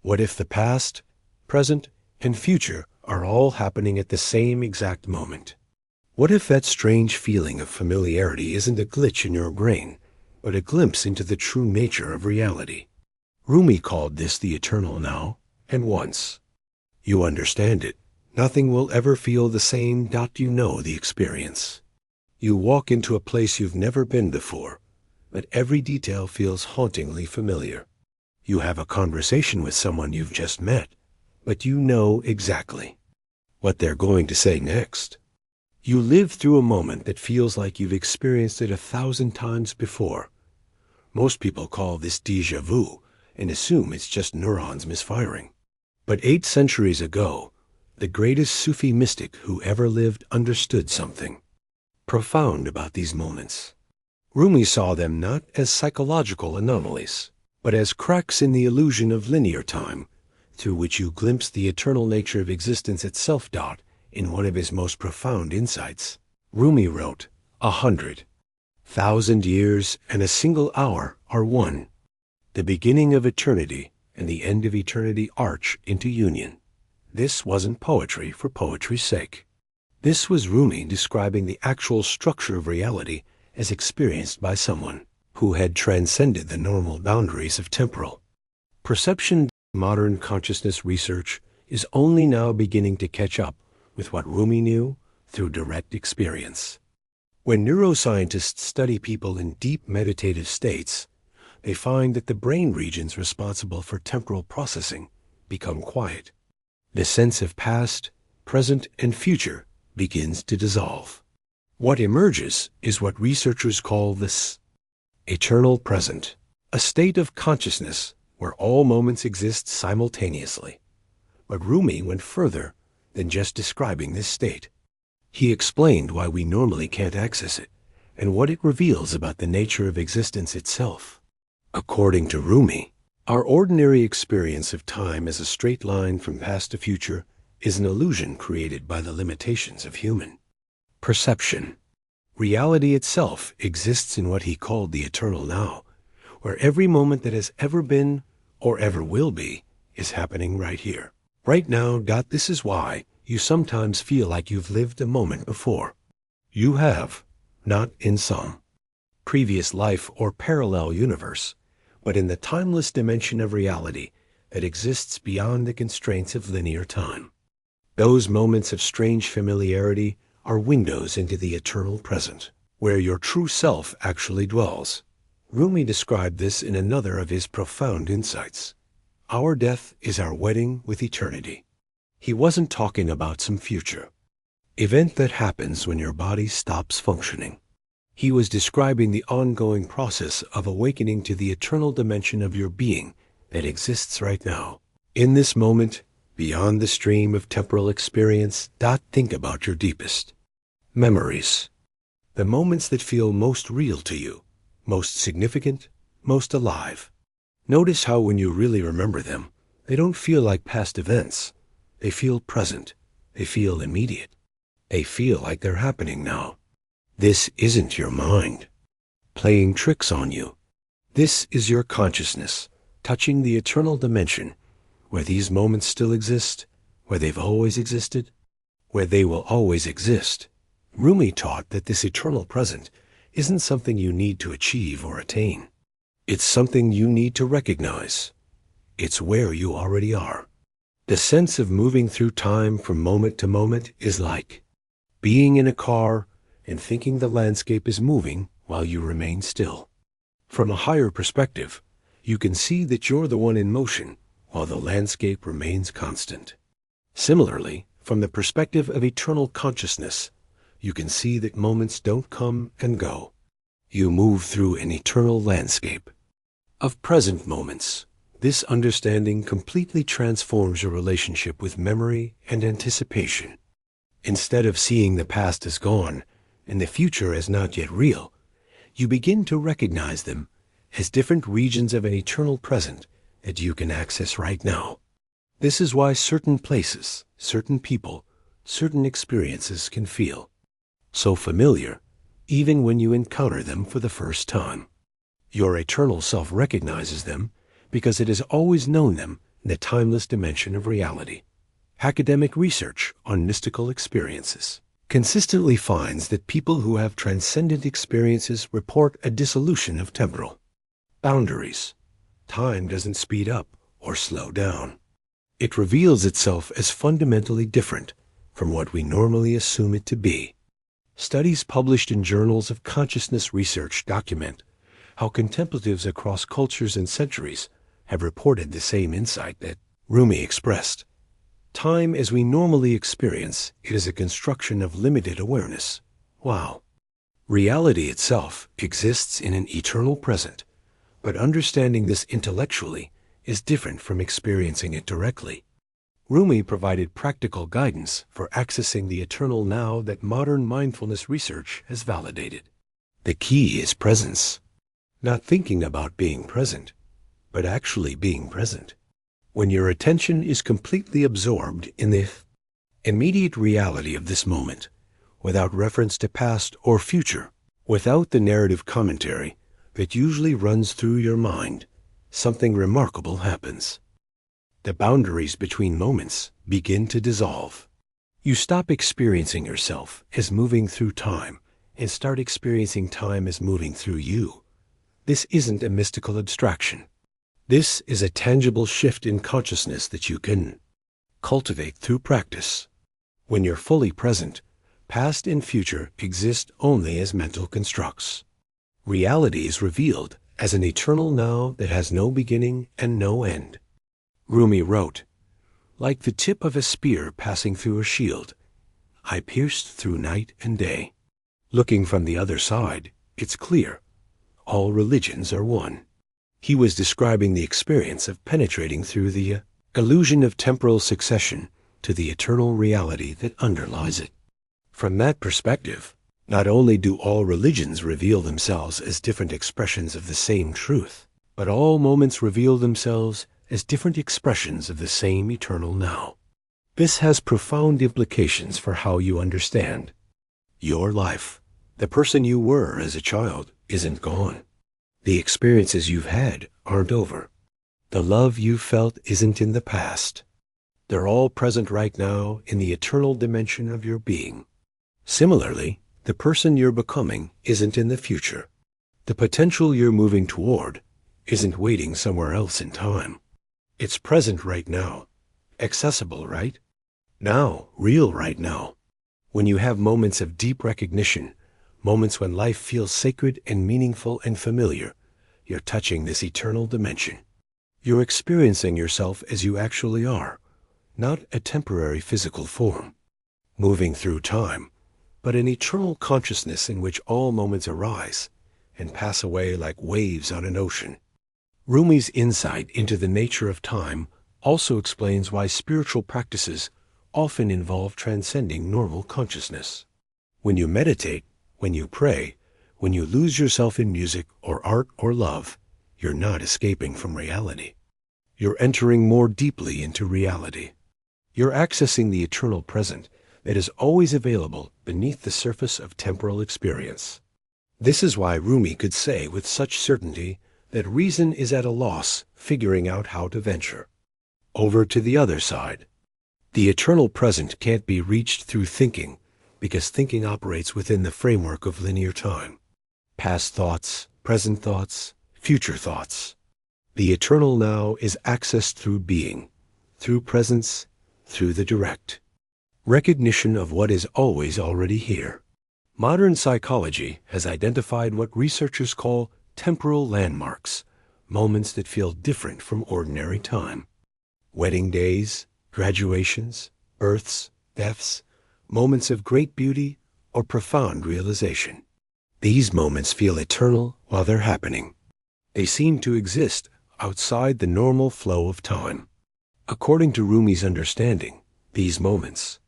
What if the past, present, and future are all happening at the same exact moment? What if that strange feeling of familiarity isn't a glitch in your brain, but a glimpse into the true nature of reality? Rumi called this the eternal now, and once you understand it, nothing will ever feel the same. You know the experience. You walk into a place you've never been before, but every detail feels hauntingly familiar. You have a conversation with someone you've just met, but you know exactly what they're going to say next. You live through a moment that feels like you've experienced it 1,000 times before. Most people call this déjà vu and assume it's just neurons misfiring. But 8 centuries ago, the greatest Sufi mystic who ever lived understood something profound about these moments. Rumi saw them not as psychological anomalies, but as cracks in the illusion of linear time, through which you glimpse the eternal nature of existence itself. In one of his most profound insights, Rumi wrote, 100,000 years and a single hour are one. The beginning of eternity and the end of eternity arch into union. This wasn't poetry for poetry's sake. This was Rumi describing the actual structure of reality as experienced by someone who had transcended the normal boundaries of temporal perception. Modern consciousness research is only now beginning to catch up with what Rumi knew through direct experience. When neuroscientists study people in deep meditative states, they find that the brain regions responsible for temporal processing become quiet. The sense of past, present, and future begins to dissolve. What emerges is what researchers call this eternal present, a state of consciousness where all moments exist simultaneously. But Rumi went further than just describing this state. He explained why we normally can't access it and what it reveals about the nature of existence itself. According to Rumi, our ordinary experience of time as a straight line from past to future is an illusion created by the limitations of human perception. Reality itself exists in what he called the eternal now, where every moment that has ever been or ever will be is happening right here, right now. This is why you sometimes feel like you've lived a moment before. You have, not in some previous life or parallel universe, but in the timeless dimension of reality that exists beyond the constraints of linear time. Those moments of strange familiarity are windows into the eternal present, where your true self actually dwells. Rumi described this in another of his profound insights. Our death is our wedding with eternity. He wasn't talking about some future event that happens when your body stops functioning. He was describing the ongoing process of awakening to the eternal dimension of your being that exists right now, in this moment, beyond the stream of temporal experience. Think about your deepest memories, the moments that feel most real to you, most significant, most alive. Notice how when you really remember them, they don't feel like past events. They feel present. They feel immediate. They feel like they're happening now. This isn't your mind playing tricks on you. This is your consciousness touching the eternal dimension where these moments still exist, where they've always existed, where they will always exist. Rumi taught that this eternal present isn't something you need to achieve or attain. It's something you need to recognize. It's where you already are. The sense of moving through time from moment to moment is like being in a car and thinking the landscape is moving while you remain still. From a higher perspective, you can see that you're the one in motion while the landscape remains constant. Similarly, from the perspective of eternal consciousness, you can see that moments don't come and go. You move through an eternal landscape of present moments. This understanding completely transforms your relationship with memory and anticipation. Instead of seeing the past as gone and the future as not yet real, you begin to recognize them as different regions of an eternal present that you can access right now. This is why certain places, certain people, certain experiences can feel so familiar, even when you encounter them for the first time. Your eternal self recognizes them because it has always known them in the timeless dimension of reality. Academic research on mystical experiences consistently finds that people who have transcendent experiences report a dissolution of temporal boundaries. Time doesn't speed up or slow down. It reveals itself as fundamentally different from what we normally assume it to be. Studies published in journals of consciousness research document how contemplatives across cultures and centuries have reported the same insight that Rumi expressed. Time as we normally experience it is a construction of limited awareness. Wow. Reality itself exists in an eternal present, but understanding this intellectually is different from experiencing it directly. Rumi provided practical guidance for accessing the eternal now that modern mindfulness research has validated. The key is presence. Not thinking about being present, but actually being present. When your attention is completely absorbed in the immediate reality of this moment, without reference to past or future, without the narrative commentary that usually runs through your mind, something remarkable happens. The boundaries between moments begin to dissolve. You stop experiencing yourself as moving through time and start experiencing time as moving through you. This isn't a mystical abstraction. This is a tangible shift in consciousness that you can cultivate through practice. When you're fully present, past and future exist only as mental constructs. Reality is revealed as an eternal now that has no beginning and no end. Rumi wrote, "Like the tip of a spear passing through a shield, I pierced through night and day. Looking from the other side, it's clear. All religions are one." He was describing the experience of penetrating through the illusion of temporal succession to the eternal reality that underlies it. From that perspective, not only do all religions reveal themselves as different expressions of the same truth, but all moments reveal themselves as different expressions of the same eternal now. This has profound implications for how you understand your life. The person you were as a child isn't gone. The experiences you've had aren't over. The love you've felt isn't in the past. They're all present right now in the eternal dimension of your being. Similarly, the person you're becoming isn't in the future. The potential you're moving toward isn't waiting somewhere else in time. It's present right now. Accessible right now, real right now. When you have moments of deep recognition, moments when life feels sacred and meaningful and familiar, you're touching this eternal dimension. You're experiencing yourself as you actually are, not a temporary physical form, moving through time, but an eternal consciousness in which all moments arise and pass away like waves on an ocean. Rumi's insight into the nature of time also explains why spiritual practices often involve transcending normal consciousness. When you meditate, when you pray, when you lose yourself in music or art or love, you're not escaping from reality. You're entering more deeply into reality. You're accessing the eternal present that is always available beneath the surface of temporal experience. This is why Rumi could say with such certainty that reason is at a loss figuring out how to venture over to the other side. The eternal present can't be reached through thinking, because thinking operates within the framework of linear time. Past thoughts, present thoughts, future thoughts. The eternal now is accessed through being, through presence, through the direct recognition of what is always already here. Modern psychology has identified what researchers call temporal landmarks, moments that feel different from ordinary time. Wedding days, graduations, births, deaths, moments of great beauty or profound realization. These moments feel eternal while they're happening. They seem to exist outside the normal flow of time. According to Rumi's understanding, these moments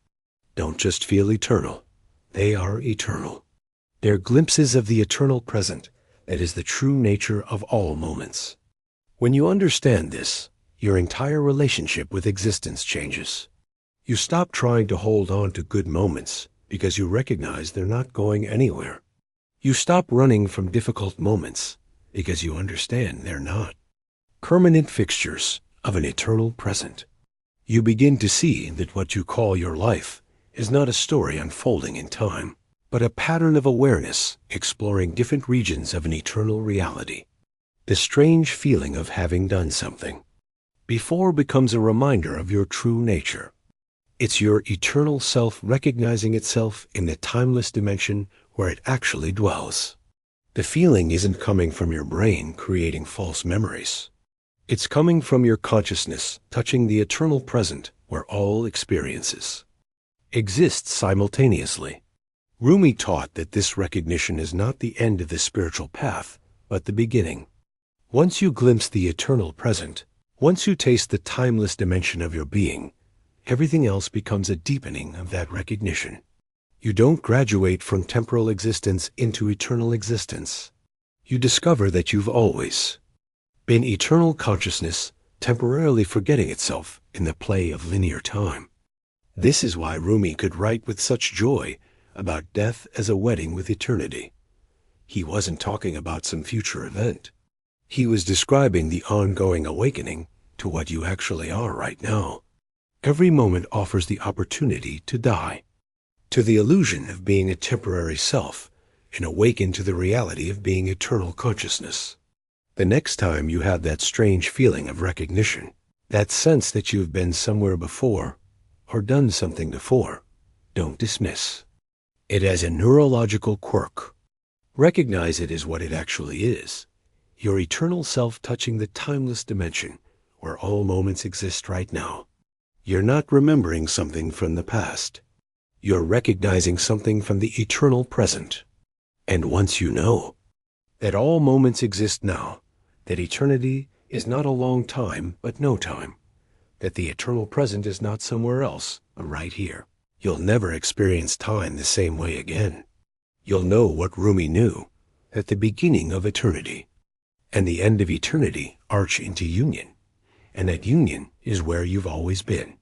don't just feel eternal, they are eternal. They're glimpses of the eternal present that is the true nature of all moments. When you understand this, your entire relationship with existence changes. You stop trying to hold on to good moments because you recognize they're not going anywhere. You stop running from difficult moments because you understand they're not permanent fixtures of an eternal present. You begin to see that what you call your life is not a story unfolding in time, but a pattern of awareness exploring different regions of an eternal reality. The strange feeling of having done something before becomes a reminder of your true nature. It's your eternal self recognizing itself in the timeless dimension where it actually dwells. The feeling isn't coming from your brain creating false memories. It's coming from your consciousness touching the eternal present where all experiences exist simultaneously. Rumi taught that this recognition is not the end of the spiritual path, but the beginning. Once you glimpse the eternal present, once you taste the timeless dimension of your being, everything else becomes a deepening of that recognition. You don't graduate from temporal existence into eternal existence. You discover that you've always been eternal consciousness, temporarily forgetting itself in the play of linear time. This is why Rumi could write with such joy about death as a wedding with eternity. He wasn't talking about some future event. He was describing the ongoing awakening to what you actually are right now. Every moment offers the opportunity to die, to the illusion of being a temporary self, and awaken to the reality of being eternal consciousness. The next time you have that strange feeling of recognition, that sense that you've been somewhere before or done something before, don't dismiss it as a neurological quirk. Recognize it as what it actually is, your eternal self touching the timeless dimension where all moments exist right now. You're not remembering something from the past. You're recognizing something from the eternal present. And once you know that all moments exist now, that eternity is not a long time but no time, that the eternal present is not somewhere else but right here, you'll never experience time the same way again. You'll know what Rumi knew, that the beginning of eternity and the end of eternity arch into union, and that union is where you've always been.